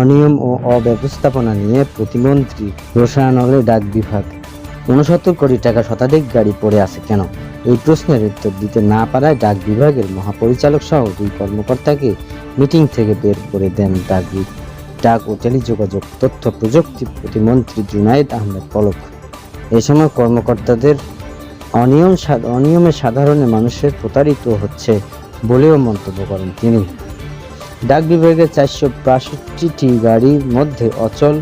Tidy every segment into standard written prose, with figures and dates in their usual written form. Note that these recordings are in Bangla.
অনিয়ম ও অব্যবস্থাপনা নিয়ে প্রতিমন্ত্রী রসায়নগরের ডাক বিভাগ। ৬৯ কোটি টাকা শতাধিক গাড়ি পড়ে আছে কেন? এই প্রশ্নের উত্তর দিতে না পারায় ডাক বিভাগের মহাপরিচালক সহ 2 কর্মকর্তাকে মিটিং থেকে বের করে দেন ডাক ও টেলিযোগাযোগ তথ্য প্রযুক্তি প্রতিমন্ত্রী জুনায়েদ আহমেদ পলক। এ সময় কর্মকর্তাদের অনিয়মে সাধারণ মানুষের প্রতারিত হচ্ছে বলেও মন্তব্য করেন তিনি। ডাক বিভাগের 465টি গাড়ির মধ্যে অচল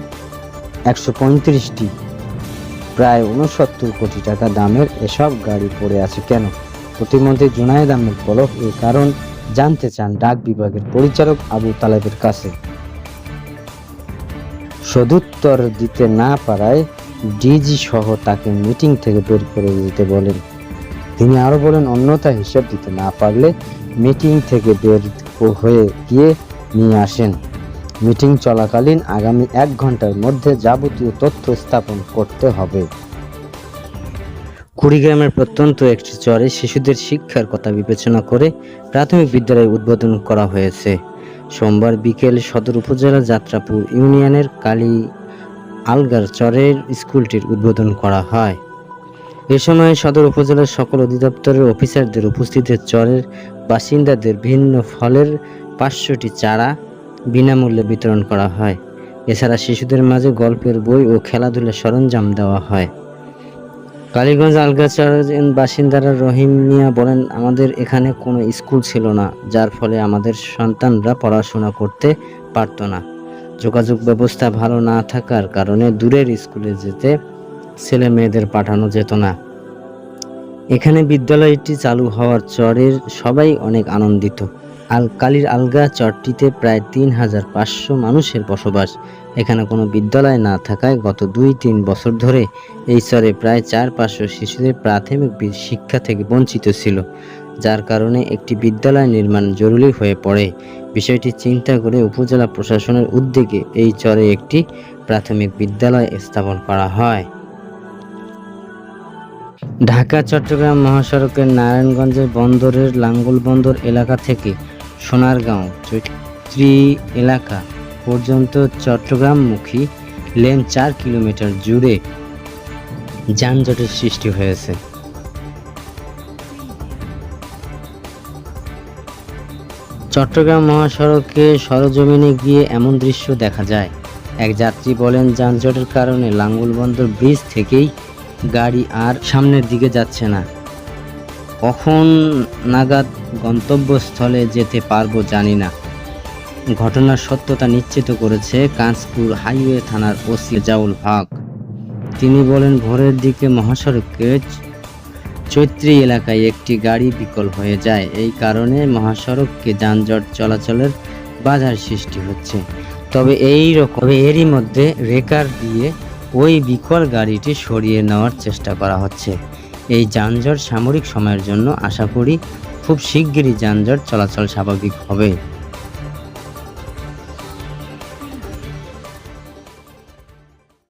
135টি। প্রায় ৬৯ কোটি টাকা দামের এসব গাড়ি পড়ে আছে কেন? প্রতিমন্ত্রী জুনায়েদ আহমেদ পলক এই কারণ জানতে চান ডাক বিভাগের পরিচালক আবু তালেবের কাছে। সদুত্তর দিতে না পারায় ডিজি সহ তাকে মিটিং থেকে বের করে দিতে বলেন। তিনি আরো বলেন, অন্যথায় হিসাব দিতে না পারলে মিটিং থেকে বের হয়ে গিয়ে নিয়ে আসেন। মিটিং চলাকালীন আগামী 1 ঘন্টার মধ্যে যাবতীয় তথ্য স্থাপন করতে হবে। কুড়িগ্রামের প্রত্যন্ত একটি চরে শিশুদের শিক্ষার কথা বিবেচনা করে প্রাথমিক বিদ্যালয় উদ্বোধন করা হয়েছে। সোমবার বিকেল সদর উপজেলা যাত্রাপুর ইউনিয়নের কালী আলগার চরের স্কুলটির উদ্বোধন করা হয়। এ সময় সদর উপজেলার সকল অধিদপ্তরের অফিসারদের উপস্থিতিতে চরের বাসিন্দাদের ভিন্ন ফলের 500টি চারা বিনামূল্যে বিতরণ করা হয়। এছাড়া শিশুদের মাঝে গল্পের বই ও খেলাধুলার সরঞ্জাম দেওয়া হয়। কালীগঞ্জ আলগাচরের বাসিন্দারা রহিম মিয়া বলেন, আমাদের এখানে কোনো স্কুল ছিল না, যার ফলে আমাদের সন্তানরা পড়াশোনা করতে পারত না। যোগাযোগ ব্যবস্থা ভালো না থাকার কারণে দূরের স্কুলে যেতে ছেলে মেয়েদের পাঠানো যেত না। এখানে বিদ্যালয়টি চালু হওয়ার চরের সবাই অনেক আনন্দিত। কালীর আলগা চরটিতে প্রায় 3500 মানুষের বসবাস। এখানে কোনো বিদ্যালয় না থাকায় গত 2-3 বছর ধরে এই চরে প্রায় 400-500 শিশুদের প্রাথমিক শিক্ষা থেকে বঞ্চিত ছিল, যার কারণে একটি বিদ্যালয় নির্মাণ জরুরি হয়ে পড়ে। বিষয়টি চিন্তা করে উপজেলা প্রশাসনের উদ্যোগে এই চরে একটি প্রাথমিক বিদ্যালয় স্থাপন করা হয়। ঢাকা চট্টগ্রাম মহাসড়কের নারায়ণগঞ্জের বন্দরের লাঙ্গল বন্দর এলাকা থেকে সোনারগাঁও চৈত্রী এলাকা পর্যন্ত চট্টগ্রামমুখী লেন 4 কিলোমিটার জুড়ে যানজটের সৃষ্টি হয়েছে। চট্টগ্রাম মহাসড়কে সরজমিনে গিয়ে এমন দৃশ্য দেখা যায়। এক যাত্রী বলেন, যানজটের কারণে লাঙ্গলবন্দর ব্রিজ থেকেই গাড়ি আর সামনের দিকে যাচ্ছে না। কখন নাগাদ গন্তব্যস্থলে যেতে পারবো জানি না। ঘটনার সত্যতা নিশ্চিত করেছে কাঁচপুর হাইওয়ে থানার ওসি জাউল হক। তিনি বলেন, ভোরের দিকে মহাসড়কের চৈত্রী এলাকায় একটি গাড়ি বিকল হয়ে যায়। এই কারণে মহাসড়ককে যানজট চলাচলের বাধার সৃষ্টি হচ্ছে। তবে এরই মধ্যে রেকার দিয়ে ওই বিকল গাড়িটি সরিয়ে নেওয়ার চেষ্টা করা হচ্ছে। এই যানজট সাময়িক সময়ের জন্য, আশা করি খুব শিগগিরই যানজট চলাচল স্বাভাবিক হবে।